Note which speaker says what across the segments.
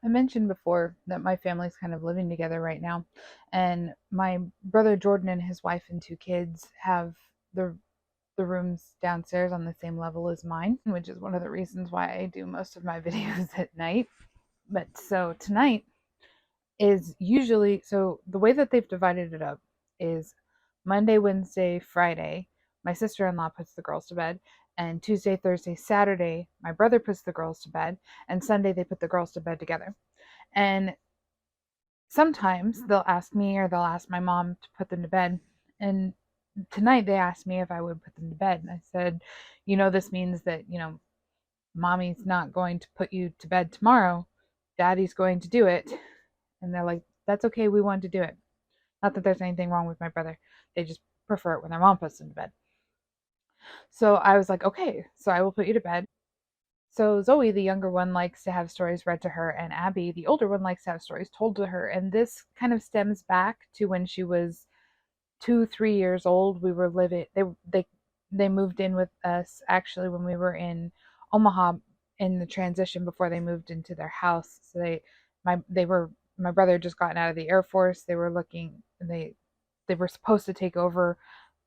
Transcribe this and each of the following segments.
Speaker 1: I mentioned before that my family's kind of living together right now, and my brother Jordan and his wife and two kids have the rooms downstairs on the same level as mine, which is one of the reasons why I do most of my videos at night. But so tonight is usually so the way that they've divided it up is Monday, Wednesday, Friday, my sister-in-law puts the girls to bed, and Tuesday, Thursday, Saturday, my brother puts the girls to bed, and Sunday they put the girls to bed together. And sometimes they'll ask me or they'll ask my mom to put them to bed. And tonight they asked me if I would put them to bed. And I said, this means that, mommy's not going to put you to bed tomorrow. Daddy's going to do it. And they're like, that's okay. We want to do it. Not that there's anything wrong with my brother. They just prefer it when their mom puts them to bed. So I was like, okay, so I will put you to bed. So Zoe, the younger one, likes to have stories read to her, and Abby, the older one, likes to have stories told to her. And this kind of stems back to when she was 2, 3 years old. We were living. They moved in with us actually when we were in Omaha in the transition before they moved into their house. So my brother just gotten out of the Air Force. They were looking. They were supposed to take over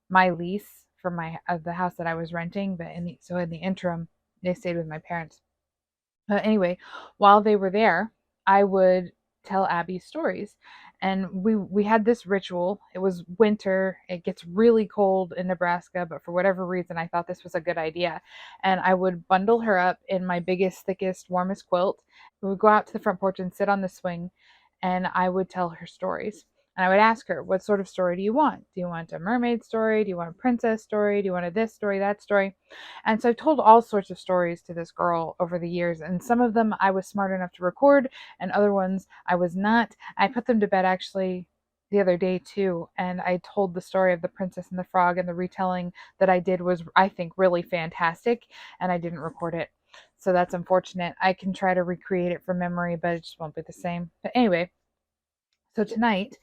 Speaker 1: my lease for the house that I was renting, but in the interim, they stayed with my parents. But anyway, while they were there, I would tell Abby stories. And we had this ritual. It was winter. It gets really cold in Nebraska, but for whatever reason, I thought this was a good idea. And I would bundle her up in my biggest, thickest, warmest quilt. We would go out to the front porch and sit on the swing, and I would tell her stories. And I would ask her, what sort of story do you want? Do you want a mermaid story? Do you want a princess story? Do you want a this story, that story? And so I've told all sorts of stories to this girl over the years, and some of them I was smart enough to record, and other ones I was not. I put them to bed actually the other day too, and I told the story of the Princess and the Frog, and the retelling that I did was, I think, really fantastic, and I didn't record it. So that's unfortunate. I can try to recreate it from memory, but it just won't be the same. But anyway, so tonight,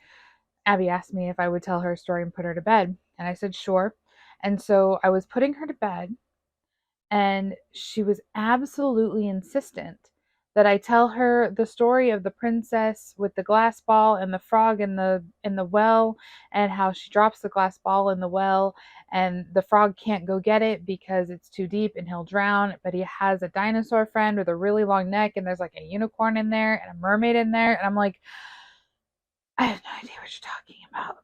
Speaker 1: Abby asked me if I would tell her a story and put her to bed, and I said sure. And so I was putting her to bed, and she was absolutely insistent that I tell her the story of the princess with the glass ball and the frog in the well, and how she drops the glass ball in the well, and the frog can't go get it because it's too deep and he'll drown, but he has a dinosaur friend with a really long neck, and there's like a unicorn in there and a mermaid in there. And I'm like, I have no idea what you're talking about.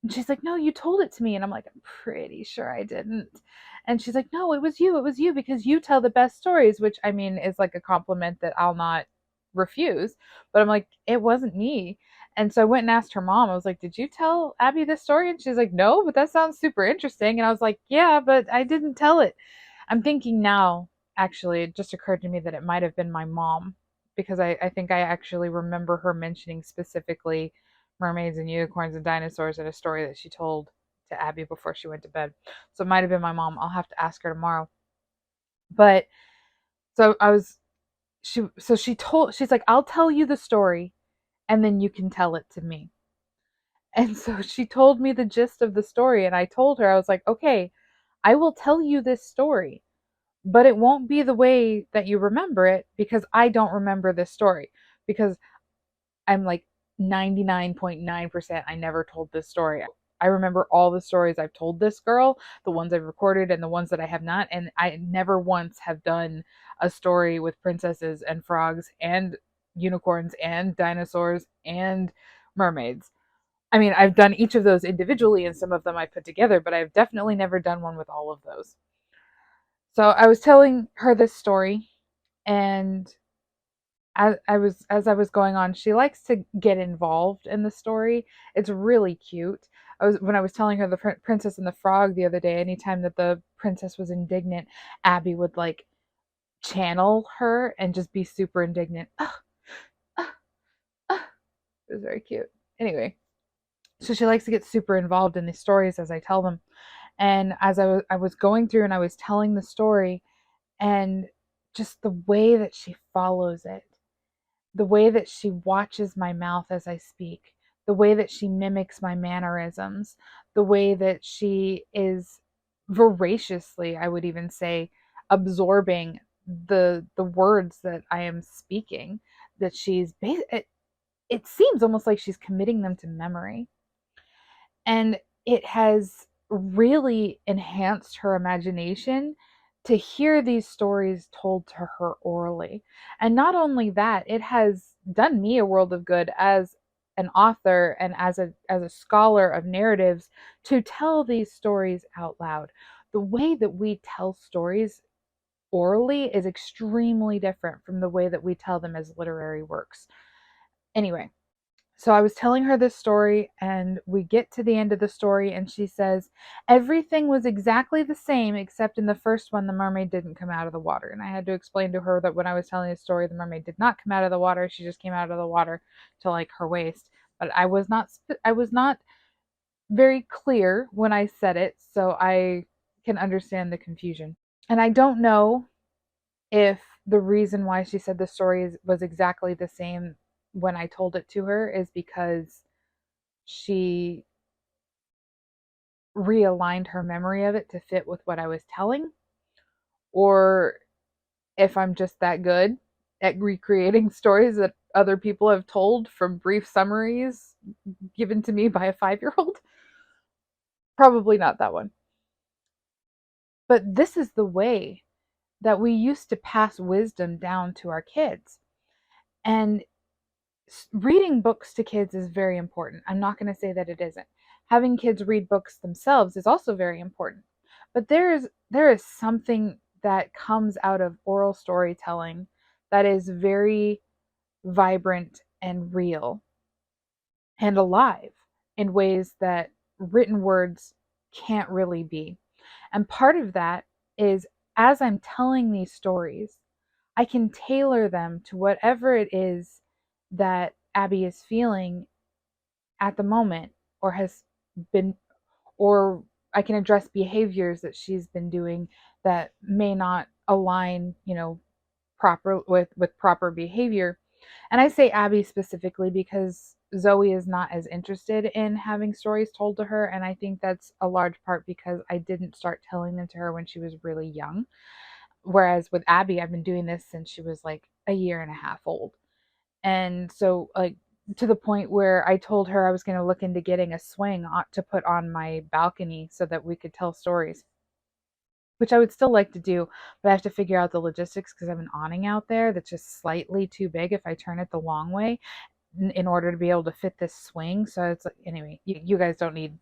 Speaker 1: And she's like, no, you told it to me. And I'm like, I'm pretty sure I didn't. And she's like, no, it was you. It was you because you tell the best stories, which I mean is like a compliment that I'll not refuse. But I'm like, it wasn't me. And so I went and asked her mom. I was like, did you tell Abby this story? And she's like, no, but that sounds super interesting. And I was like, yeah, but I didn't tell it. I'm thinking now, actually, it just occurred to me that it might have been my mom, because I think I actually remember her mentioning specifically mermaids and unicorns and dinosaurs in a story that she told to Abby before she went to bed. So it might have been my mom. I'll have to ask her tomorrow. But so I was she's like, I'll tell you the story and then you can tell it to me. And so she told me the gist of the story, and I told her, I was like, okay, I will tell you this story, but it won't be the way that you remember it because I don't remember this story. Because I'm like 99.9% I never told this story. I remember all the stories I've told this girl, the ones I've recorded and the ones that I have not, and I never once have done a story with princesses and frogs and unicorns and dinosaurs and mermaids. I mean, I've done each of those individually and some of them I put together, but I've definitely never done one with all of those. So I was telling her this story, and as I was going on, she likes to get involved in the story. It's really cute. When I was telling her the Princess and the Frog the other day, anytime that the princess was indignant, Abby would like channel her and just be super indignant. It was very cute. Anyway, so she likes to get super involved in these stories as I tell them. And as I was going through and I was telling the story, and just the way that she follows it, the way that she watches my mouth as I speak, the way that she mimics my mannerisms, the way that she is voraciously, I would even say, absorbing the words that I am speaking. that it seems almost like she's committing them to memory. And it has really enhanced her imagination to hear these stories told to her orally. And not only that, it has done me a world of good as an author and as a scholar of narratives to tell these stories out loud. The way that we tell stories orally is extremely different from the way that we tell them as literary works. Anyway, so I was telling her this story, and we get to the end of the story, and she says, everything was exactly the same, except in the first one, the mermaid didn't come out of the water. And I had to explain to her that when I was telling the story, the mermaid did not come out of the water. She just came out of the water to like her waist. But I was not very clear when I said it, so I can understand the confusion. And I don't know if the reason why she said the story was exactly the same when I told it to her is because she realigned her memory of it to fit with what I was telling, or if I'm just that good at recreating stories that other people have told from brief summaries given to me by a 5-year-old. Probably not that one. But this is the way that we used to pass wisdom down to our kids. And reading books to kids is very important. I'm not going to say that it isn't. Having kids read books themselves is also very important. But there is something that comes out of oral storytelling that is very vibrant and real and alive in ways that written words can't really be. And part of that is, as I'm telling these stories, I can tailor them to whatever it is that Abby is feeling at the moment, or has been, or I can address behaviors that she's been doing that may not align, proper with proper behavior. And I say Abby specifically because Zoe is not as interested in having stories told to her, and I think that's a large part because I didn't start telling them to her when she was really young. Whereas with Abby, I've been doing this since she was like a year and a half old. And so, like, to the point where I told her I was going to look into getting a swing to put on my balcony so that we could tell stories, which I would still like to do, but I have to figure out the logistics because I have an awning out there that's just slightly too big if I turn it the long way in order to be able to fit this swing. So it's like, anyway, you guys don't need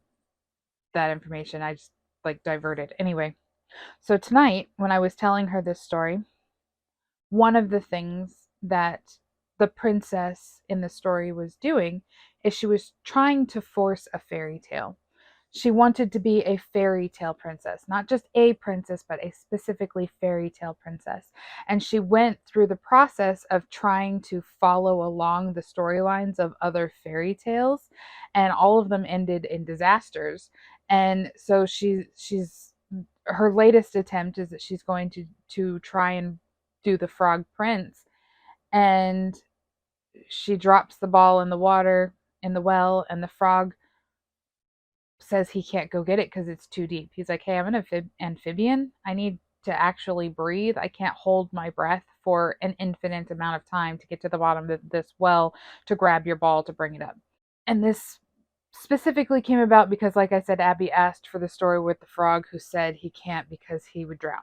Speaker 1: that information. I just like diverted. Anyway, so tonight, when I was telling her this story, one of the things that the princess in the story was doing is she was trying to force a fairy tale. She wanted to be a fairy tale princess, not just a princess, but a specifically fairy tale princess. And she went through the process of trying to follow along the storylines of other fairy tales, and all of them ended in disasters. And so she's her latest attempt is that she's going to try and do the Frog Prince, and she drops the ball in the water in the well, and the frog says he can't go get it because it's too deep. He's like, hey, I'm an amphibian. I need to actually breathe. I can't hold my breath for an infinite amount of time to get to the bottom of this well to grab your ball to bring it up. And this specifically came about because, like I said, Abby asked for the story with the frog who said he can't because he would drown.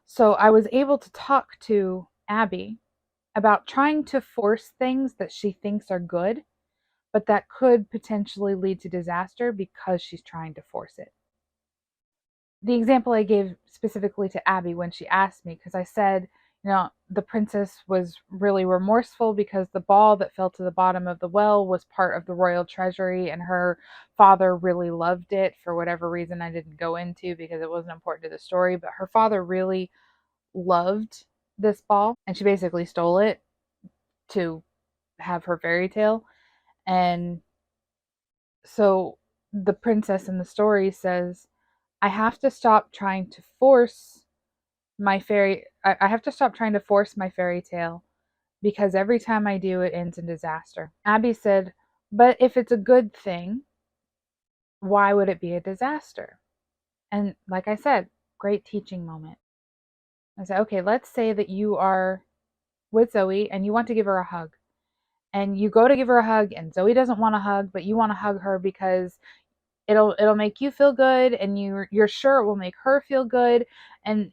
Speaker 1: So I was able to talk to Abby about trying to force things that she thinks are good, but that could potentially lead to disaster because she's trying to force it. The example I gave specifically to Abby when she asked me, because I said, the princess was really remorseful because the ball that fell to the bottom of the well was part of the royal treasury, and her father really loved it for whatever reason I didn't go into because it wasn't important to the story. But her father really loved this ball, and she basically stole it to have her fairy tale. And so the princess in the story says, I have to stop trying to force I have to stop trying to force my fairy tale because every time I do, it ends in disaster. Abby said, but if it's a good thing, why would it be a disaster? And like I said, great teaching moment. I said, okay, let's say that you are with Zoe and you want to give her a hug, and you go to give her a hug and Zoe doesn't want a hug, but you want to hug her because it'll make you feel good, and you're sure it will make her feel good, and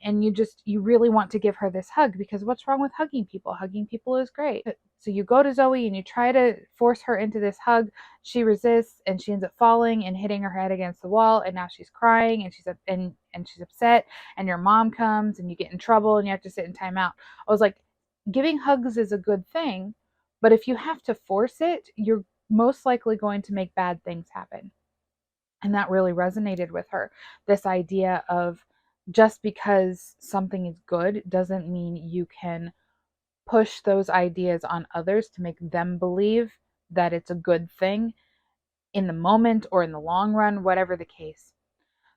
Speaker 1: you really want to give her this hug because what's wrong with hugging people? Hugging people is great. So you go to Zoe and you try to force her into this hug. She resists and she ends up falling and hitting her head against the wall, and now she's crying and she's upset, and your mom comes and you get in trouble and you have to sit in timeout. I was like, giving hugs is a good thing, but if you have to force it, you're most likely going to make bad things happen. And that really resonated with her. This idea of just because something is good doesn't mean you can push those ideas on others to make them believe that it's a good thing in the moment or in the long run, whatever the case.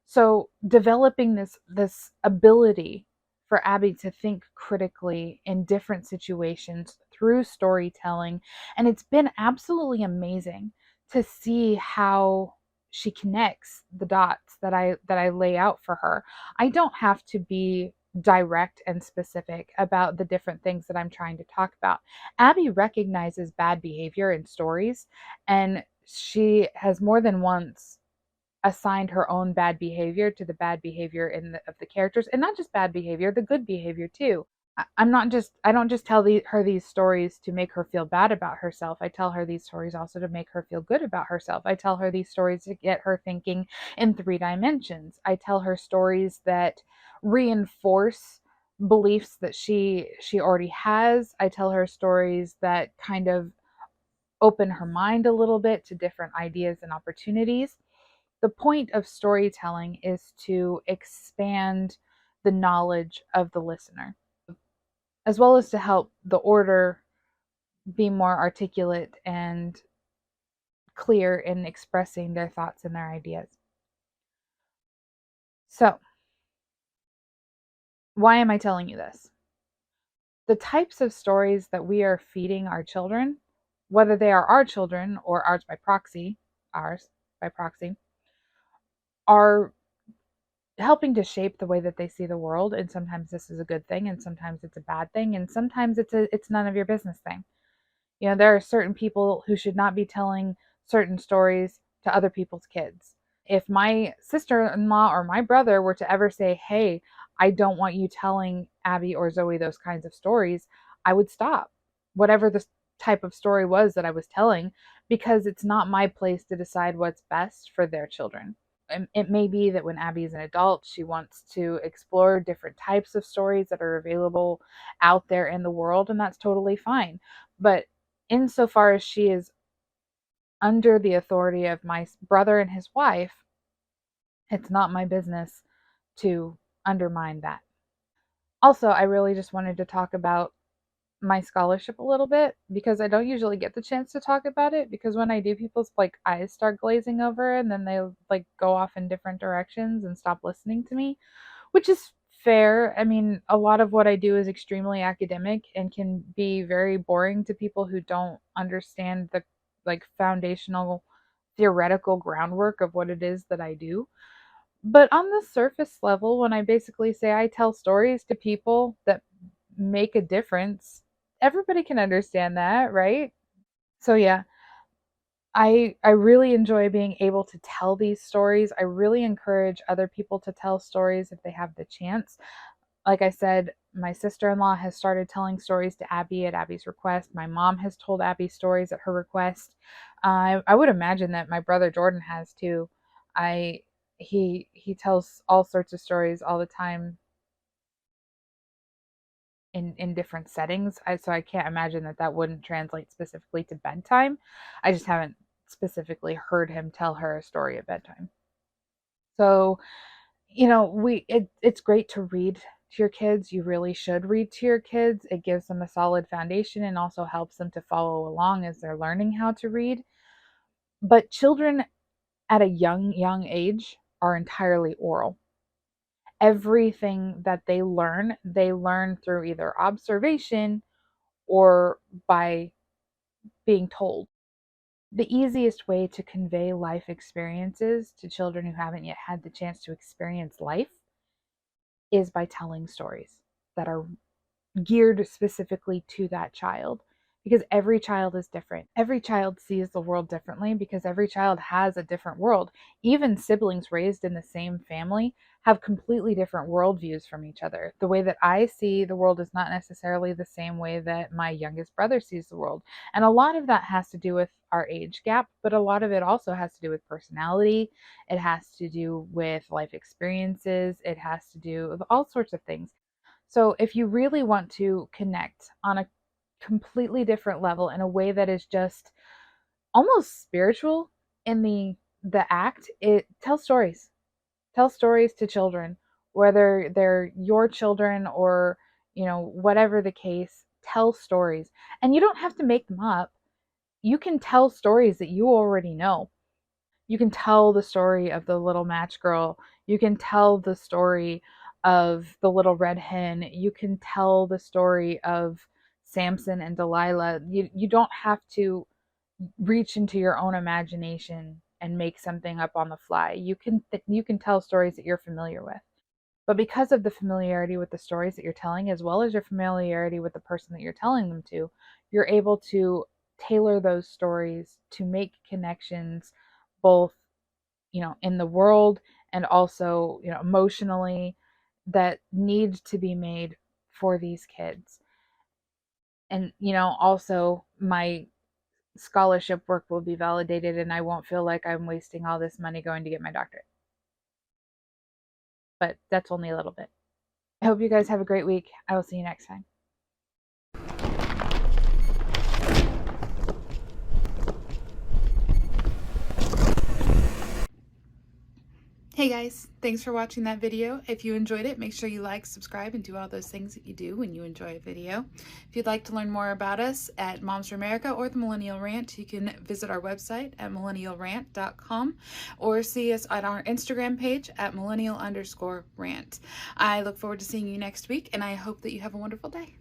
Speaker 1: So developing this ability for Abby to think critically in different situations through storytelling, and it's been absolutely amazing to see how she connects the dots that I lay out for her. I don't have to be direct and specific about the different things that I'm trying to talk about. Abby recognizes bad behavior in stories, and she has more than once assigned her own bad behavior to the bad behavior of the characters, and not just bad behavior, the good behavior too. I don't just tell her these stories to make her feel bad about herself. I tell her these stories also to make her feel good about herself. I tell her these stories to get her thinking in three dimensions. I tell her stories that reinforce beliefs that she already has. I tell her stories that kind of open her mind a little bit to different ideas and opportunities. The point of storytelling is to expand the knowledge of the listener, as well as to help the order be more articulate and clear in expressing their thoughts and their ideas. So, why am I telling you this? The types of stories that we are feeding our children, whether they are our children or ours by proxy, are helping to shape the way that they see the world. And sometimes this is a good thing, and sometimes it's a bad thing, and sometimes it's none of your business thing. You know, there are certain people who should not be telling certain stories to other people's kids. If my sister-in-law or my brother were to ever say, hey, I don't want you telling Abby or Zoe those kinds of stories, I would stop whatever the type of story was that I was telling, because it's not my place to decide what's best for their children. It may be that when Abby is an adult, she wants to explore different types of stories that are available out there in the world, and that's totally fine. But insofar as she is under the authority of my brother and his wife, it's not my business to undermine that. Also, I really just wanted to talk about my scholarship a little bit because I don't usually get the chance to talk about it, because when I do, people's like eyes start glazing over and then they like go off in different directions and stop listening to me, which is fair. I mean, a lot of what I do is extremely academic and can be very boring to people who don't understand the like foundational theoretical groundwork of what it is that I do. But on the surface level, when I basically say I tell stories to people that make a difference, everybody can understand that, right? So yeah, I really enjoy being able to tell these stories. I really encourage other people to tell stories if they have the chance. Like I said, my sister-in-law has started telling stories to Abby at Abby's request. My mom has told Abby stories at her request. I would imagine that my brother Jordan has too. I he tells all sorts of stories all the time in different settings. So I can't imagine that that wouldn't translate specifically to bedtime. I just haven't specifically heard him tell her a story at bedtime. So, you know, it's great to read to your kids. You really should read to your kids. It gives them a solid foundation and also helps them to follow along as they're learning how to read. But children at a young age are entirely oral. Everything that they learn through either observation or by being told. The easiest way to convey life experiences to children who haven't yet had the chance to experience life is by telling stories that are geared specifically to that child, because every child is different. Every child sees the world differently because every child has a different world. Even siblings raised in the same family have completely different worldviews from each other. The way that I see the world is not necessarily the same way that my youngest brother sees the world. And a lot of that has to do with our age gap, but a lot of it also has to do with personality. It has to do with life experiences. It has to do with all sorts of things. So if you really want to connect on a completely different level in a way that is just almost spiritual in the act, it tell stories. Tell stories to children, whether they're your children or, whatever the case, tell stories. And you don't have to make them up. You can tell stories that you already know. You can tell the story of the little match girl. You can tell the story of the little red hen. You can tell the story of Samson and Delilah. You don't have to reach into your own imagination and make something up on the fly. You can tell stories that you're familiar with. But because of the familiarity with the stories that you're telling, as well as your familiarity with the person that you're telling them to, you're able to tailor those stories to make connections both, in the world and also, emotionally, that need to be made for these kids. And, also my scholarship work will be validated and I won't feel like I'm wasting all this money going to get my doctorate. But that's only a little bit. I hope you guys have a great week. I will see you next time. Hey guys, thanks for watching that video. If you enjoyed it, make sure you like, subscribe, and do all those things that you do when you enjoy a video. If you'd like to learn more about us at Moms for America or the Millennial Rant, you can visit our website at millennialrant.com or see us on our Instagram page at millennial_rant. I look forward to seeing you next week, and I hope that you have a wonderful day.